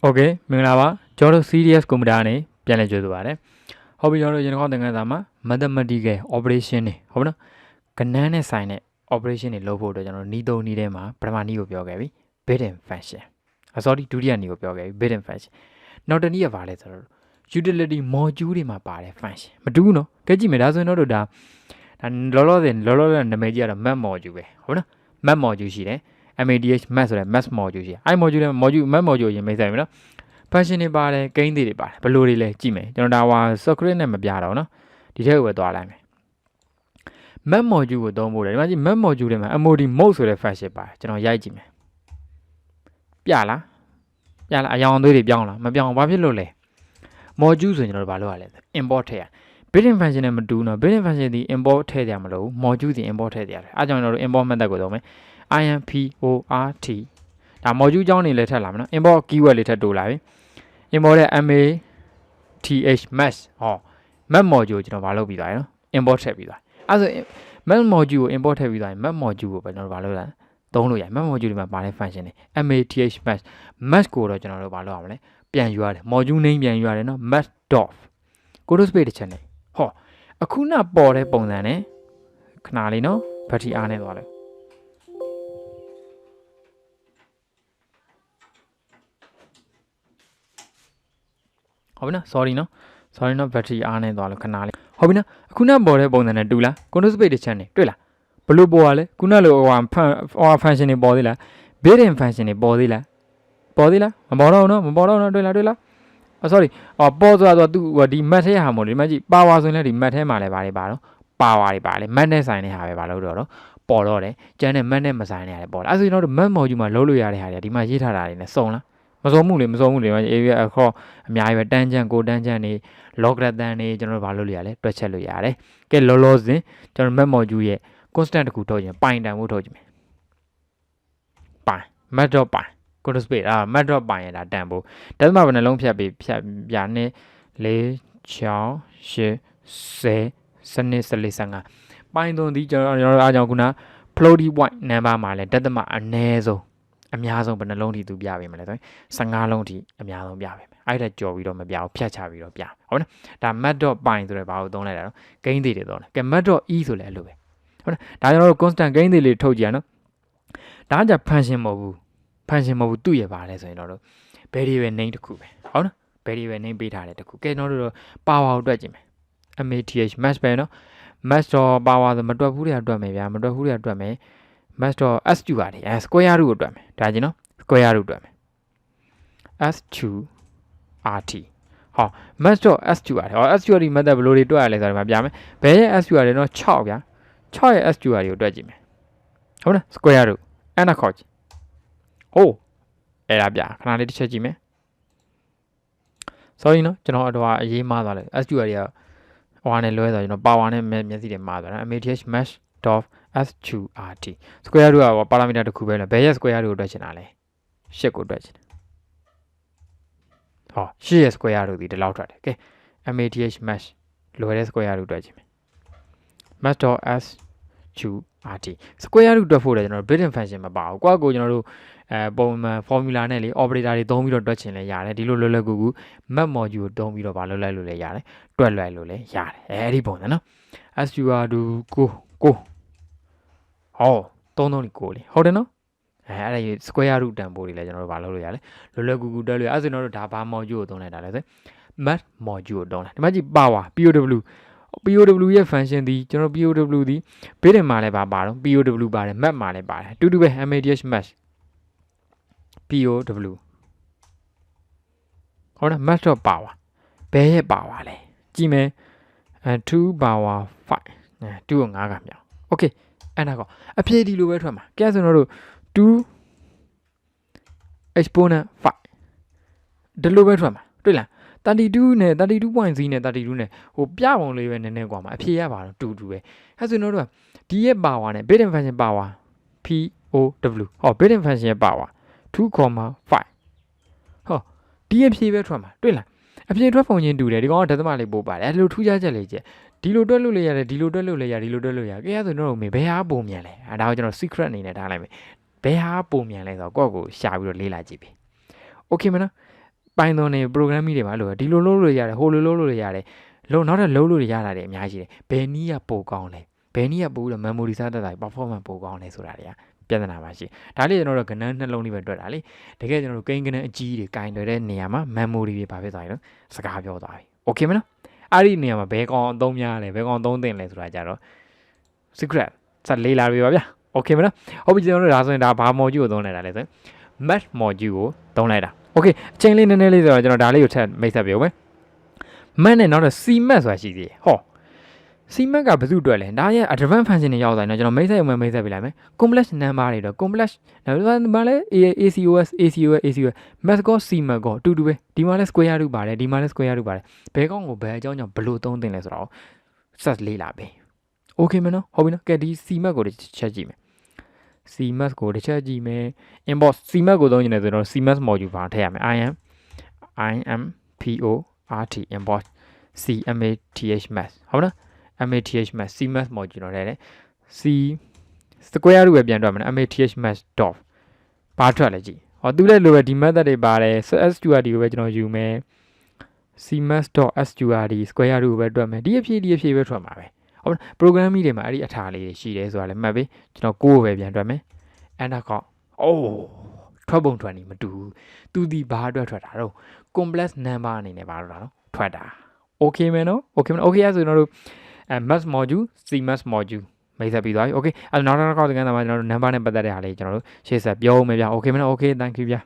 Okay မင်္ဂလာပါကျွန်တော်တို့ serious computer နဲ့ပြန်လည်ကြိုဆိုပါရစေဟုတ်ပြီကျွန်တော်တို့ရင်ခေါင်းသင်ခန်းစာမှာ mathematical operation တွေဟုတ်ပါနော်ကဏ္ဍနဲ့ဆိုင်တဲ့ operation တွေလုပ်ဖို့အတွက်ကျွန်တော်တို့နီးသုံးနီးထဲမှာပထမနီးကိုပြောခဲ့ပြီ built-in function sorry ဒုတိယနီးကိုပြောခဲ့ပြီ built-in function နောက်တစ်နည်းကဘာလဲဆိုတော့ utility module တွေမှာပါတဲ့ function မတူဘူးနော်ကြည့်ကြည့်မယ်ဒါဆိုရင်တော့ဒါလောလောဆယ်နာမည်ကြီးကတော့ math module ပဲဟုတ်နော် math module ရှိတယ် math math ဆိုတဲ့ math module ရှိတယ်အဲ့ module နဲ့ math module ရင်မိတ်ဆက်ပြီနော် function တွေပါတယ်ဂိမ်းတွေပါတယ်ဘယ်လိုတွေလဲကြည့်မယ်ကျွန်တော်ဒါ script နဲ့မပြတော့နော်ဒီထဲကိုပဲသွားလိုက်မယ် math module ကိုသုံးဖို့တယ်ဒီမှာကြည့် math module ထဲမှာ mod mode ဆိုတဲ့ function ပါတယ်ကျွန်တော်ရိုက်ကြည့်မယ်ပြလားအယောင်သွေးတွေပြောင်းလားမပြောင်းဘာဖြစ်လို့လဲ module ဆိုရင်ကျွန်တော်တို့ဘာလုပ်ရလဲ import ထည့်ရ built-in function နဲ့မတူနော် built-in function ဒီ import ထည့်ကြမလို့ module ဒီ import ထည့်ကြရတယ်အဲကြောင့်ကျွန်တော်တို့ import method ကိုသုံးမယ် import ဒါ module ကြောင်းနေလဲထပ်လာမယ်နော် import keyword လေးထပ်တိုးလာပြီ import တဲ့ math math ဟော math module ကျွန်တော်ဘာလုပ်ပြီးသွားရနော် import ထည့်ပြီးသွားအဲဆို math module ကို import ထည့်ပြီးသွားရင် math module ကိုပဲကျွန်တော်ဘာလုပ်လဲသုံးလို့ရ math module ဒီမှာပါတဲ့ function တွေ math math ကိုတော့ကျွန်တော်တို့ဘာလုပ်ရမလဲပြန်ယူရတယ် module name ပြန်ယူရတယ်နော် math dot code space တစ်ချက်နဲ့ဟောအခုနပေါ်တဲ့ပုံစံနဲ့ခဏလေးနော်ဘက်ထရီအားနေသွားလိုက်ဟုတ်ပြီနော် sorry နော်ဘက်ထရီအားနေသွားလို့ခဏလေးဟုတ်ပြီနော်အခုနပေါ်တဲ့ပုံစံနဲ့တူလား code space တစ်ချက်နဲ့တွေ့လားဘလို့ပေါ်ရလဲခုနလိုfunction တွေပေါ်သေးလား built-in function တွေပေါ်သေးလားမပေါ်တော့နော်တွေ့လားsorry ပေါ်ဆိုတော့သူဒီ math ထဲဟာမို့လေဒီမှာကြည့် power ဆိုရင်လည်းဒီ math ထဲမှာလည်းပါတော့ power တွေပါလေ math နဲ့ဆိုင်တဲ့ဟာပဲပါလို့တော့ပေါ်တော့တယ်ကျန်တဲ့ math နဲ့မဆိုင်တဲ့ဟာတွေပေါ်တယ်အဲဆိုရင်တော့ math module မှာလုံးလို့ရတဲ့ဟာတွေဒီမှာရေးထားတာတွေနဲ့စုံလားမစုံဘူးလေဒီမှာ area အခေါ်အများကြီးပဲတန်းချမ်းကိုတန်းချမ်းနေ logarithm နေကျွန်တော်တို့ဘာလုပ်လို့ရလဲတွက်ချက်လို့ရတယ်ကဲလောလောဆယ်ကျွန်တော် math module ရဲ့ constant တစ်ခုထုတ်ရင်ပိုင်တန်ဖို့ထုတ်ကြည့်မယ်ပိုင် math dot ပိုင် code space math dot ပိုင်ရတာတန်ဖို့ဒါမှမဟုတ်ဘယ်နှလုံးဖြတ်ပြနေ4 6 8 10 12 15ပိုင်သွန်ဒီကျွန်တော်အားကြောင့်ခုန floating point number မှာလဲဒသမအနည်းဆုံးအများဆုံးဘယ်နှလုံးထိသူပြပေးမလဲဆိုရင်15လုံးထိအများဆုံးပြပေးမယ်အဲ့ဒါကြော်ပြီးတော့မပြဘူးဖြတ်ချပြီးတော့ပြဟုတ်နော်ဒါ math dot ပိုင်ဆိုတဲ့ဘာကိုသုံးလိုက်တာနော်ဂိမ်းတွေသုံးတယ်ကဲ math dot e ဆိုလဲအဲ့လိုပဲဟုတ်နော်ဒါကျွန်တော်တို့ constant ဂိမ်းတွေလေးထုတ်ကြည့်ရနော်ဒါကကြ function မဟုတ်ဘူးသူ့ရပါလဲဆိုရင်တော့ variable name တစ်ခုပဲဟုတ်နော် variable name ပေးထားတဲ့တစ်ခုကဲကျွန်တော်တို့ power ကိုတွက်ကြည့်မယ် math ပဲနော် math dot power ဆိုမတွက်ဘူးတွေကတွက်မယ်ဗျာmath dot s2 ရတယ်square root ကိုတွက်မယ်ဒါကြည့်နော် square root တွက်မယ် s2 rt ဟော math dot s2 ရတယ်ဟော s2 ဒီ method ဘယ်လိုတွေတွက်ရလဲဆိုတော့ဒီမှာပြမယ်ဘယ်ရဲ့ s2 ရတယ်နော်6ဗျာ6ရဲ့ s2 ရတယ်ကိုတွက်ကြည့်မယ်ဟုတ်လား square root အဲ့ဒါခေါ်ကြည့်ဟိုးအဲ့ဒါပြခဏလေးတစ်ချက်ကြည့်မယ် sorry နော်ကျွန်တော်တော့အရေးမှားသွားတယ် s2 ရတွေကဟိုနဲ့လွဲဆိုကျွန်တော် power နဲ့မျက်စိတွေမှားသွားတာ math dot s2rt square root က parameter တစ်ခုပဲလေဘယ်ရဲ့ square root ကိုတွက်ချင်တာလဲ8ကိုတွက်ချင်တယ်ဟော8ရဲ့ square root ဒီဒီလောက်ထွက်တယ်ကဲ math လွယ်တဲ့ square root တွက်ချင်မယ် math dot s2rt square root တွက်ဖို့လည်းကျွန်တော် built-in function မပါဘူးကိုယ့်ကိုကျွန်တော်တို့ပုံမှန် formula နဲ့လေ operator တွေသုံးပြီးတော့တွက်ချင်လဲရတယ်ဒီလိုလွယ်လွယ်ကူကူ math module ကိုသုံးပြီးတော့မလုပ်လိုက်လို့လည်းရတယ်တွက်လိုက်လို့လည်းရတယ်အဲ့ဒီပုံစံနော် s2rt ကိုဟော33ကိုလေဟုတ်တယ်နော်အဲ့ဒါ square root တန်ဖိုးတွေလည်းကျွန်တော်တို့မလုပ်လို့ရလဲလွယ်လွယ်ကူကူတွက်လို့ရအဲ့ဆိုတော့ဒါဘာ module ကိုသုံးလိုက်တာလဲဆို math module ကိုသုံးလိုက်ဒီမှာကြည့် power POW ရဲ့ function ဒီကျွန်တော် POW ဒီ built-in မှာလည်းပါတော့ POW ပါတယ် math မှာလည်းပါတယ်တူတူပဲ math POW ဟုတ်လား math dot power ဘယ်ရဲ့ power လဲကြည့်မယ်2 power 5 2ကို5ကမြောက် okay အဲ့ဒါကအဖြေဒီလိုပဲထွက်မှာကဲဆိုတော့2 exponent 5ဒီလိုပဲထွက်မှာတွေ့လား32နဲ့ 32.0 နဲ့ 32နဲ့ဟိုပြပုံလေးပဲနည်းနည်းกว่าမှာအဖြေရပါတော့တူတူပဲအဲဆိုတော့ဒီရဲ့ power နဲ့ built-in function power POW ဟော built-in function ရဲ့ power 2.5 ဟောဒီအဖြေပဲထွက်မှာတွေ့လားအဖြေထွက်ပုံချင်းတူတယ်ဒီကောင်ကဒသမလေးပို့ပါတယ်အဲ့လိုထူးခြားချက်လေးကျဒီလိုတွက်လို့လည်းရတယ်ဒီလိုတွက်လို့လည်းရဒီလိုတွက်လို့ရကဲဆိုတော့မေဘယ်ဟာပုံမြန်လဲဒါကိုကျွန်တော် secret အနေနဲ့ထားလိုက်မယ်ဘယ်ဟာပုံမြန်လဲဆိုတော့ကိုယ့်ကိုရှာပြီးတော့လေးလာကြည့်ပြီ okay မနော် Python နဲ့ programming တွေမှာလို့ဒီလိုလုပ်လို့ရတယ်ဟိုလိုလုပ်လို့ရတယ်လုံးနောက်တော့လုပ်လို့ရတာတွေအများကြီးတယ်ဘယ်နည်းကပိုကောင်းလဲဘယ်နည်းကပို့တော့ memory စားတတ်တာ performance ပိုကောင်းလဲဆိုတာတွေကပြဿနာပါရှိဒါလေးကျွန်တော်တို့ကဏ္ဍနှလုံးလေးပဲတွေ့တာလေတကယ်ကျွန်တော်တို့ကိန်းကဏ္ဍအကြီးတွေကင်တဲ့နေရာမှာ memory တွေပါဖြစ်သွားပြီနော်စကားပြောသွားပြီ okay မနော်အဲ့ဒီနေရာမှာဘယ်ကောင်အသုံးများလဲဘယ်ကောင်သုံးသင့်လဲဆိုတာကြတော့ secret စက်လေးလာပြီပါဗျာ okay မနော်ဟုတ်ပြီကျွန်တော်တို့ဒါဆိုရင်ဒါဘာ module ကိုသုံးလိုက်တာလဲဆိုရင် math module ကိုသုံးလိုက်တာ okay အချိန်လေးနည်းနည်းလေးဆိုတော့ကျွန်တော်ဒါလေးကိုထပ်မိတ်ဆက်ပြအောင်မယ် math နဲ့နောက်တော့ Cmath ဆိုတာရှိသေးတယ်ဟော Cmath ကဘာလို့တွက်လဲဒါရဲ့ advanced function တွေရောက်သွားရင်တော့ကျွန်တော်မိတ်ဆက်မိတ်ဆက်ပြလိုက်မယ် complex number တွေတော့ complex ဒါလဲ ACOS math ကော Cmath ကောတူတူပဲဒီမှာလဲ square root ပါတယ်ဒီမှာလဲ square root ပါတယ်ဘယ်ကောင်ကိုဘယ်အကြောင်းကြောင့်ဘယ်လိုသုံးသင့်လဲဆိုတော့ set လေးလာပဲ okay မနော်ဟုတ်ပြီနော်ကဲဒီ Cmath ကိုချက်ကြည့်မယ် Cmath ကိုတစ်ချက်ကြည့်မယ် import Cmath ကိုသုံးနေတယ်ဆိုတော့ Cmath module ပါထည့်ရမယ် import import Cmath math ဟုတ်နော် math math Cmath module တော့တဲ့ C square root ပဲပြန်တွက်မယ် math math dot ဘာထွက်လဲကြည့်ဟောသူလည်းလိုပဲဒီ method တွေပါတယ် sqrt ကိုပဲကျွန်တော်ယူမယ် Cmath dot sqrt square root ကိုပဲတွက်မယ်ဒီအဖြစ်ပဲထွက်မှာပဲဟုတ်လား programming တွေမှာအဲ့ဒီအထာလေးတွေရှိတယ်ဆိုတာလည်းမှတ်ပြီကျွန်တော်ကိုယ်ပဲပြန်တွက်မယ် enter ကောထွက်ပုံထွက်နေမတူဘူးသူဒီဘာအတွက်ထွက်တာတော့ complex number အနေနဲ့ဘာလို့တာနော်ထွက်တာ okay မယ်နော် okay မယ် okay ဆိုတော့တို့math module Cmath module မိတ်ဆက်ပြီးသွားပြီ okay အဲ့တော့နောက်တစ်ခါသင်ခန်းစာမှာကျွန်တော်တို့ number နဲ့ပတ်သက်တဲ့ဟာလေးကျွန်တော်တို့ရှေ့ဆက်ပြောဦးမယ်ဗျာ okay မနော် okay thank you ဗျာ